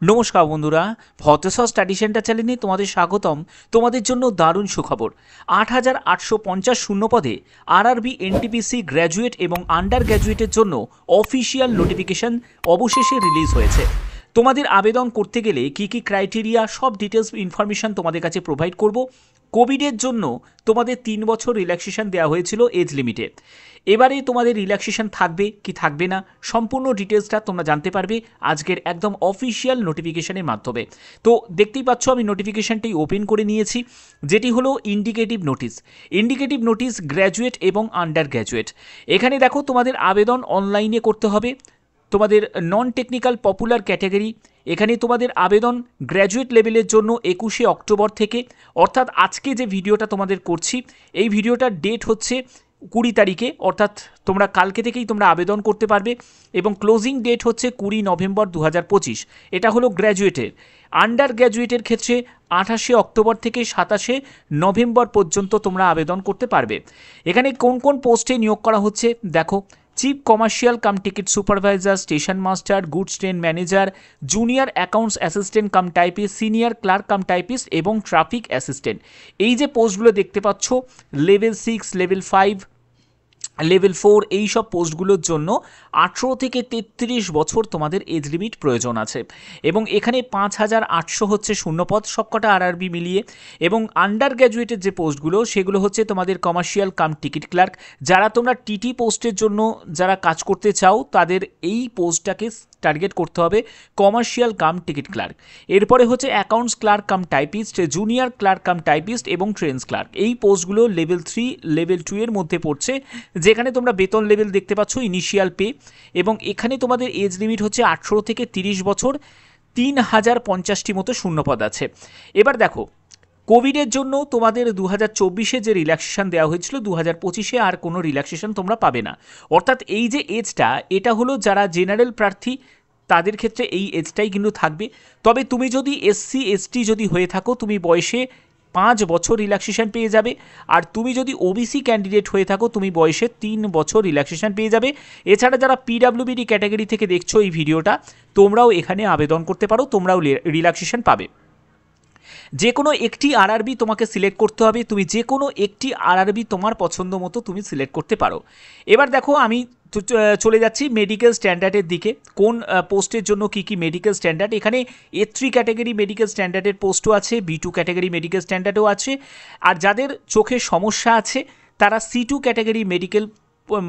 নমস্কার বন্ধুরা, ভদ্রসহ study centre চ্যানেলে তোমাদের স্বাগতম। তোমাদের জন্য দারুণ সুখবর। ৮,৮৫০ শূন্যপদে আরআরবি এনটিপিসি গ্র্যাজুয়েট এবং আন্ডার গ্র্যাজুয়েটের জন্য অফিসিয়াল নোটিফিকেশন অবশেষে রিলিজ হয়েছে। তোমাদের আবেদন করতে গেলে কী কী ক্রাইটেরিয়া, সব ডিটেলস ইনফরমেশন তোমাদের কাছে প্রোভাইড করব। কোভিডের জন্য তোমাদের 3 বছর রিল্যাক্সেশন দেওয়া হয়েছিল এজ লিমিটে। এবারে তোমাদের রিল্যাক্সেশন থাকবে কি থাকবে না, সম্পূর্ণ ডিটেলসটা তোমরা জানতে পারবে আজকের একদম অফিসিয়াল নোটিফিকেশনের মাধ্যমে। তো দেখতেই পাচ্ছ আমি নোটিফিকেশনটি ওপেন করে নিয়েছি, যেটি হলো indicative notice. Indicative notice graduate এবং আন্ডার গ্র্যাজুয়েট। এখানে দেখো তোমাদের আবেদন অনলাইনে করতে হবে। তোমাদের নন টেকনিক্যাল পপুলার ক্যাটাগরি, এখানে তোমাদের আবেদন গ্র্যাজুয়েট লেভেলের জন্য 21শে অক্টোবর থেকে, অর্থাৎ আজকে যে ভিডিওটা তোমাদের করছি এই ভিডিওটার ডেট হচ্ছে 20 তারিখে, অর্থাৎ তোমরা কালকে থেকেই তোমরা আবেদন করতে পারবে এবং ক্লোজিং ডেট হচ্ছে 20 নভেম্বর 2025। এটা হলো গ্র্যাজুয়েটের। আন্ডার গ্র্যাজুয়েটের ক্ষেত্রে 28শে অক্টোবর থেকে 27শে নভেম্বর পর্যন্ত তোমরা আবেদন করতে পারবে। এখানে কোন কোন পোস্টে নিয়োগ করা হচ্ছে দেখো: chief commercial cum ticket supervisor, station master, goods train manager, junior accounts assistant cum typist, senior clerk cum typist এবং ট্রাফিক অ্যাসিস্ট্যান্ট। এই যে পোস্টগুলো দেখতে পাচ্ছ, লেভেল 6, লেভেল 5, লেভেল 4, এই সব পোস্টগুলোর জন্য 18 থেকে 33 বছর তোমাদের এজ লিমিট প্রয়োজন আছে। এবং এখানে 5,800 হচ্ছে শূন্যপদ, সবকটা আরআরবি মিলিয়ে। এবং আন্ডার গ্র্যাজুয়েটের যে পোস্টগুলো সেগুলো হচ্ছে তোমাদের কমার্শিয়াল কাম টিকিট ক্লার্ক। যারা তোমরা টিটি পোস্টের জন্য যারা কাজ করতে চাও তাদের এই পোস্টটাকে টার্গেট করতে হবে, কমার্শিয়াল কাম টিকিট ক্লার্ক। এরপরে হচ্ছে accounts clerk cum typist, junior clerk cum typist এবং ট্রেন্স ক্লার্ক। এই পোস্টগুলো লেভেল 3, লেভেল 2 এর মধ্যে পড়ছে, যেখানে তোমরা বেতন লেভেল দেখতে পাচ্ছ ইনিশিয়াল পে। এবং এখানে তোমাদের এজ লিমিট হচ্ছে 18 থেকে 30 বছর। 3050টি মতো শূন্যপদ আছে। এবার দেখো, কোভিডের জন্য তোমাদের 2024-এ যে রিল্যাক্সেশন দেওয়া হয়েছিল, 2025-এ আর কোনো রিল্যাক্সেশন তোমরা পাবে না। অর্থাৎ এই যে এজটা, এটা হলো যারা জেনারেল প্রার্থী তাদের ক্ষেত্রে এই এজটাই কিন্তু থাকবে। তবে তুমি যদি এসসি এসটি যদি হয়ে থাকো, তুমি বয়সে 5 বছর রিল্যাক্সেশন পেয়ে যাবে। আর তুমি যদি ওবিসি ক্যান্ডিডেট হয়ে থাকো, তুমি বয়সে 3 বছর রিল্যাক্সেশন পেয়ে যাবে। এছাড়া যারা পিডাব্লিউবিডি ক্যাটাগরি থেকে দেখছো এই ভিডিওটা, তোমরাও এখানে আবেদন করতে পারো, তোমরাও রিল্যাক্সেশন পাবে। যে কোনো একটি আরআরবি তোমাকে সিলেক্ট করতে হবে। তুমি যে কোনো একটি আরআরবি তোমার পছন্দ মতো তুমি সিলেক্ট করতে পারো। এবার দেখো, আমি চলে যাচ্ছি মেডিকেল স্ট্যান্ডার্ডের দিকে। কোন পোস্টের জন্য কি কি মেডিকেল স্ট্যান্ডার্ড, এখানে A3 ক্যাটাগরি মেডিকেল স্ট্যান্ডার্ডের পোস্টও আছে, B2 ক্যাটাগরি মেডিকেল স্ট্যান্ডার্ডও আছে। আর যাদের চোখের সমস্যা আছে তারা C2 ক্যাটাগরি মেডিকেল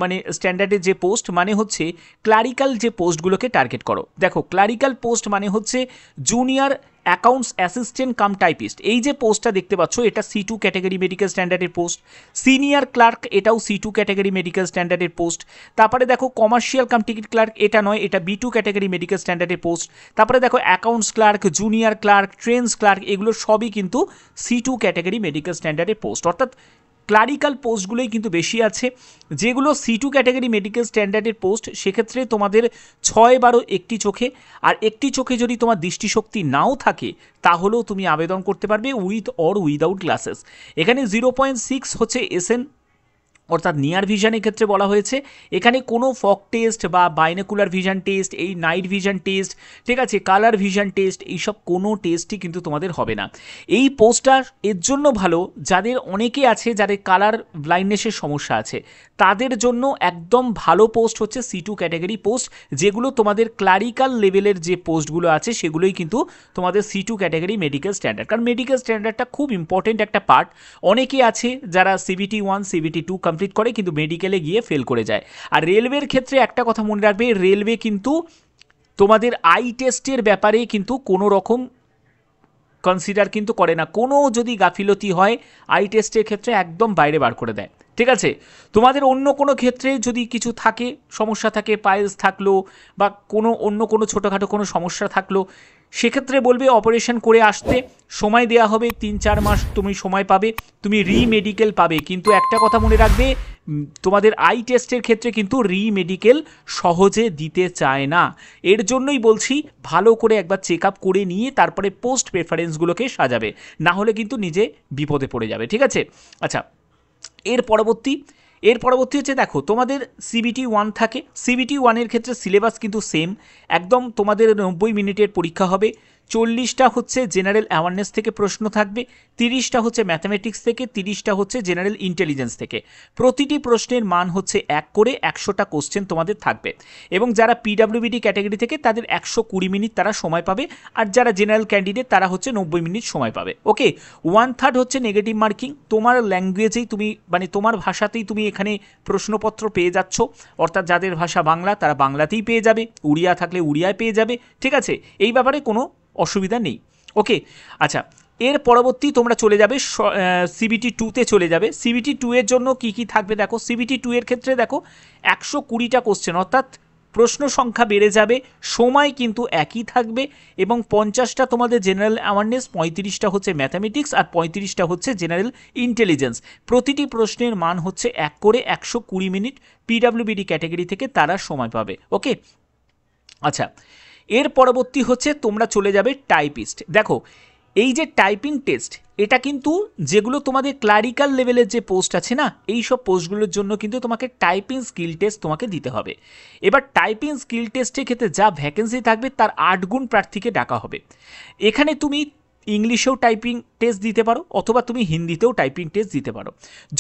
মানে স্ট্যান্ডার্ডের যে পোস্ট, মানে হচ্ছে ক্লারিক্যাল যে পোস্টগুলোকে টার্গেট করো। দেখো, ক্লারিক্যাল পোস্ট মানে হচ্ছে junior accounts assistant cum typist. এই যে পোস্টটা দেখতে পাচ্ছ, এটা C2 ক্যাটাগরি মেডিকেল স্ট্যান্ডার্ডের পোস্ট। সিনিয়র ক্লার্ক, এটাও C2 ক্যাটাগরি মেডিকেল স্ট্যান্ডার্ডের পোস্ট। তারপরে দেখো কমার্শিয়াল কাম টিকিট ক্লার্ক, এটা নয়, এটা B2 ক্যাটাগরি মেডিকেল স্ট্যান্ডার্ডের পোস্ট। তারপরে দেখো accounts clerk, junior clerk, trains clerk, এগুলো সবই কিন্তু C2 ক্যাটাগরি মেডিকেল স্ট্যান্ডার্ডের পোস্ট। অর্থাৎ ক্লারিক্যাল পোস্টগুলোই কিন্তু বেশি আছে। যেগুলো C2 ক্যাটাগরি মেডিকেল স্ট্যান্ডার্ডের পোস্ট, সেক্ষেত্রে তোমাদের 6/12 একটি চোখে। আর একটি চোখে যদি তোমার দৃষ্টিশক্তি নাও থাকে তাহলেও তুমি আবেদন করতে পারবে উইথ অর উইদাউট গ্লাসেস। এখানে 0.6 হচ্ছে SN, অর্থাৎ নিয়ার ভিশনের ক্ষেত্রে বলা হয়েছে। এখানে কোনো ফগ টেস্ট বা বাইনোকুলার ভিশন টেস্ট, এই নাইট ভিশন টেস্ট, ঠিক আছে, কালার ভিশন টেস্ট, এইসব কোনো টেস্টই কিন্তু তোমাদের হবে না। এই পোস্টটা এর জন্য ভালো, যাদের অনেকে আছে যাদের কালার ব্লাইন্ডনেসের সমস্যা আছে, তাদের জন্য একদম ভালো পোস্ট হচ্ছে C2 ক্যাটাগরি পোস্ট। যেগুলো তোমাদের ক্লারিক্যাল লেভেলের যে পোস্টগুলো আছে সেগুলোই কিন্তু তোমাদের C2 ক্যাটাগরি মেডিকেল স্ট্যান্ডার্ড। কারণ মেডিকেল স্ট্যান্ডার্ডটা খুব ইম্পর্টেন্ট একটা পার্ট। অনেকে আছে যারা CBT1, CBT2 কমপ্লিট করে কিন্তু মেডিকেলে গিয়ে ফেল করে যায়। আর রেলওয়ের ক্ষেত্রে একটা কথা মনে রাখবে, রেলওয়ে কিন্তু তোমাদের আই টেস্টের ব্যাপারে কিন্তু কোনো রকম কনসিডার কিন্তু করে না। কোনো যদি গাফিলতি হয় আই টেস্টের ক্ষেত্রে একদম বাইরে বার করে দেয়, ঠিক আছে। তোমাদের অন্য কোনো ক্ষেত্রে যদি কিছু থাকে, সমস্যা থাকে, পাইলস থাকলো বা কোনো অন্য কোনো ছোটোখাটো কোনো সমস্যা থাকলো, সেক্ষেত্রে বলবে অপারেশন করে আসতে, সময় দেওয়া হবে 3-4 মাস তুমি সময় পাবে, তুমি রিমেডিকেল পাবে। কিন্তু একটা কথা মনে রাখবে, তোমাদের আই টেস্টের ক্ষেত্রে কিন্তু রিমেডিকেল সহজে দিতে চায় না। এর জন্যই বলছি ভালো করে একবার চেক আপ করে নিয়ে তারপরে পোস্ট প্রেফারেন্সগুলোকে সাজাবে, না হলে কিন্তু নিজে বিপদে পড়ে যাবে, ঠিক আছে। আচ্ছা, এর পরবর্তী এর পরবর্তী হচ্ছে দেখো তোমাদের সিবিটি 1 থাকে, সিবিটি 1-এর ক্ষেত্রে সিলেবাস কিন্তু সেম একদম। তোমাদের 90 মিনিটের পরীক্ষা হবে, 40টা হচ্ছে জেনারেল অ্যাওয়ারনেস থেকে প্রশ্ন থাকবে, 30টা হচ্ছে ম্যাথামেটিক্স থেকে, 30টা হচ্ছে জেনারেল ইন্টেলিজেন্স থেকে। প্রতিটি প্রশ্নের মান হচ্ছে 1 করে, 100টা কোশ্চেন তোমাদের থাকবে। এবং যারা পিডাব্লিউবিডি ক্যাটাগরি থেকে তাদের 120 মিনিট তারা সময় পাবে, আর যারা জেনারেল ক্যান্ডিডেট তারা হচ্ছে 90 মিনিট সময় পাবে। ওকে, 1/3 হচ্ছে নেগেটিভ মার্কিং, তোমার ল্যাঙ্গুয়েজেই তুমি মানে তোমার ভাষাতেই তুমি এখানে প্রশ্নপত্র পেয়ে যাচ্ছ, অর্থাৎ যাদের ভাষা বাংলা তারা বাংলাতেই পেয়ে যাবে, উড়িয়া থাকলে উড়িয়ায় পেয়ে যাবে, ঠিক আছে, এই ব্যাপারে কোনো অসুবিধা নেই। ওকে, আচ্ছা, এর পরবর্তী তোমরা চলে যাবে সিবিটি 2-তে চলে যাবে। সিবিটি 2 এর জন্য কি কি থাকবে দেখো, সিবিটি 2 এর ক্ষেত্রে দেখো 120টা কোশ্চেন, অর্থাৎ প্রশ্ন সংখ্যা বেড়ে যাবে, সময় কিন্তু একই থাকবে, এবং 50টা তোমাদের জেনারেল অ্যাওয়ারনেস, 35টা হচ্ছে ম্যাথামেটিক্স, আর 35টা হচ্ছে জেনারেল ইন্টেলিজেন্স। প্রতিটি প্রশ্নের মান হচ্ছে 1 করে, 120 মিনিট পিডাব্লিউবিডি ক্যাটাগরি থেকে তারা সময় পাবে। ওকে, আচ্ছা, এর পরবর্তী হচ্ছে তোমরা চলে যাবে টাইপিস্ট। দেখো এই যে টাইপিং টেস্ট, এটা কিন্তু যেগুলো তোমাদের ক্লারিক্যাল লেভেলের যে পোস্ট আছে না, এই সব পোস্টগুলোর জন্য কিন্তু তোমাকে টাইপিং স্কিল টেস্ট তোমাকে দিতে হবে। এবার টাইপিং স্কিল টেস্টের ক্ষেত্রে যা ভ্যাকেন্সি থাকবে তার 8 গুণ প্রার্থীকে ডাকা হবে। এখানে তুমি ইংলিশেও টাইপিং টেস্ট দিতে পারো, অথবা তুমি হিন্দিতেও টাইপিং টেস্ট দিতে পারো।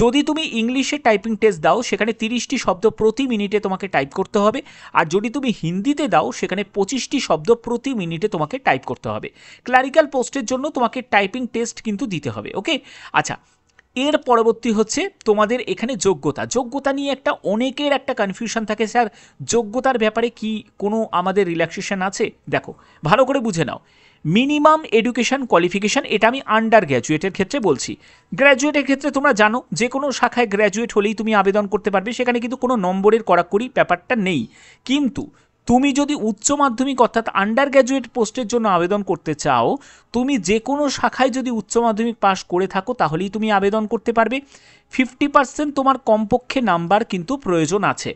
যদি তুমি ইংলিশে টাইপিং টেস্ট দাও সেখানে 30টি শব্দ প্রতি মিনিটে তোমাকে টাইপ করতে হবে, আর যদি তুমি হিন্দিতে দাও সেখানে 25টি শব্দ প্রতি মিনিটে তোমাকে টাইপ করতে হবে। ক্লারিক্যাল পোস্টের জন্য তোমাকে টাইপিং টেস্ট কিন্তু দিতে হবে। ওকে, আচ্ছা, এর পরবর্তী হচ্ছে তোমাদের এখানে যোগ্যতা নিয়ে অনেকের একটা কনফিউশন থাকে, স্যার যোগ্যতার ব্যাপারে কি কোনো আমাদের রিল্যাক্সেশন আছে? দেখো ভালো করে বুঝে নাও, মিনিমাম এডুকেশন কোয়ালিফিকেশান, এটা আমি আন্ডার গ্র্যাজুয়েটের ক্ষেত্রে বলছি। গ্র্যাজুয়েটের ক্ষেত্রে তোমরা জানো যে কোনো শাখায় গ্র্যাজুয়েট হলেই তুমি আবেদন করতে পারবে, সেখানে কিন্তু কোনো নম্বরের কড়াকড়ি ব্যাপারটা নেই। কিন্তু তুমি যদি উচ্চ মাধ্যমিক অর্থাৎ আন্ডার গ্র্যাজুয়েট পোস্টের জন্য আবেদন করতে চাও, তুমি যে কোনো শাখায় যদি উচ্চ মাধ্যমিক পাস করে থাকো তাহলেই তুমি আবেদন করতে পারবে। 50% তোমার কমপক্ষে নাম্বার কিন্তু প্রয়োজন আছে।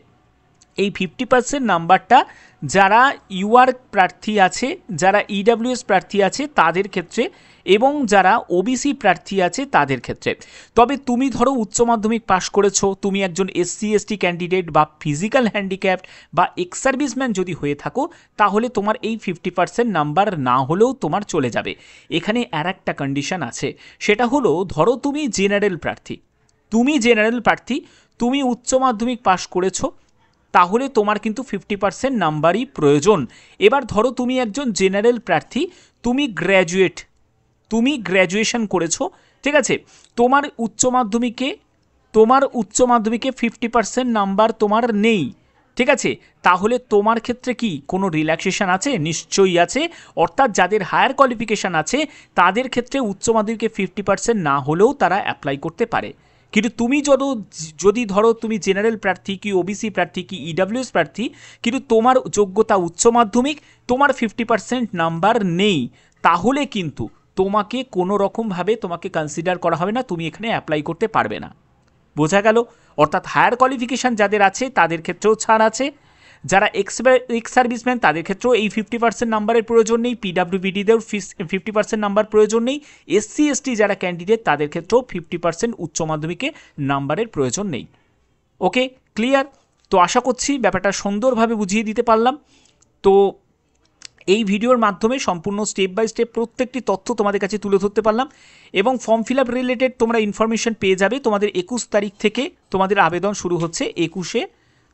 এই 50% নাম্বারটা যারা ইউআর প্রার্থী আছে, যারা ইডাব্লিউএস প্রার্থী আছে তাদের ক্ষেত্রে, এবং যারা ওবিসি প্রার্থী আছে তাদের ক্ষেত্রে। তবে তুমি ধরো উচ্চ মাধ্যমিক পাশ করেছো, তুমি একজন এসসি এসটি ক্যান্ডিডেট বা ফিজিক্যাল হ্যান্ডিক্যাপড বা এক্স সার্ভিসম্যান যদি হয়ে থাকো, তাহলে তোমার এই 50% নাম্বার না হলেও তোমার চলে যাবে। এখানে আর একটা কন্ডিশন আছে, সেটা হলো ধরো তুমি জেনারেল প্রার্থী, তুমি উচ্চ মাধ্যমিক পাশ করেছো, তাহলে তোমার কিন্তু 50% নাম্বারই প্রয়োজন। এবার ধরো তুমি একজন জেনারেল প্রার্থী, তুমি গ্র্যাজুয়েশন করেছো, ঠিক আছে, তোমার উচ্চ মাধ্যমিকে 50% নাম্বার তোমার নেই, ঠিক আছে, তাহলে তোমার ক্ষেত্রে কি কোনো রিল্যাক্সেশন আছে? নিশ্চয়ই আছে। অর্থাৎ যাদের হায়ার কোয়ালিফিকেশান আছে তাদের ক্ষেত্রে উচ্চ মাধ্যমিকে 50% না হলেও তারা অ্যাপ্লাই করতে পারে। কিন্তু তুমি যদি ধরো তুমি জেনারেল প্রার্থী, কি ওবিসি প্রার্থী, কি ইডাব্লিউএস প্রার্থী, কিন্তু তোমার যোগ্যতা উচ্চ মাধ্যমিক, তোমার 50% নাম্বার নেই, তাহলে কিন্তু তোমাকে কোনো রকমভাবে তোমাকে কনসিডার করা হবে না, তুমি এখানে অ্যাপ্লাই করতে পারবে না। বোঝা গেল? অর্থাৎ হায়ার কোয়ালিফিকেশান যাদের আছে তাদের ক্ষেত্রেও ছাড় আছে, যারা এক্স সার্ভিসম্যান তাদের ক্ষেত্রেও এই 50% নাম্বারের প্রয়োজন নেই, পিডাব্লিউবিডিদেও 50% নাম্বার প্রয়োজন নেই, এসসি এসটি যারা ক্যান্ডিডেট তাদের ক্ষেত্রেও 50% উচ্চ মাধ্যমিকে নাম্বারের প্রয়োজন নেই। ওকে, ক্লিয়ার? তো আশা করছি ব্যাপারটা সুন্দরভাবে বুঝিয়ে দিতে পারলাম। তো এই ভিডিওর মাধ্যমে সম্পূর্ণ স্টেপ বাই স্টেপ প্রত্যেকটি তথ্য তোমাদের কাছে তুলে ধরতে পারলাম, এবং ফর্ম ফিল আপ রিলেটেড তোমরা ইনফরমেশন পেয়ে যাবে। তোমাদের 21 তারিখ থেকে তোমাদের আবেদন শুরু হচ্ছে, 21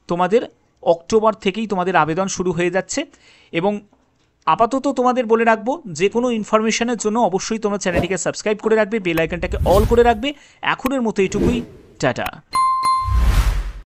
তোমাদের অক্টোবর থেকেই তোমাদের আবেদন শুরু হয়ে যাচ্ছে। এবং আপাতত তোমাদের বলে রাখবো, যে কোনো ইনফরমেশনের জন্য অবশ্যই তোমরা চ্যানেলটিকে সাবস্ক্রাইব করে রাখবে, বেল আইকনটাকে অল করে রাখবে। এখনের মতো এটুকুই, টাটা।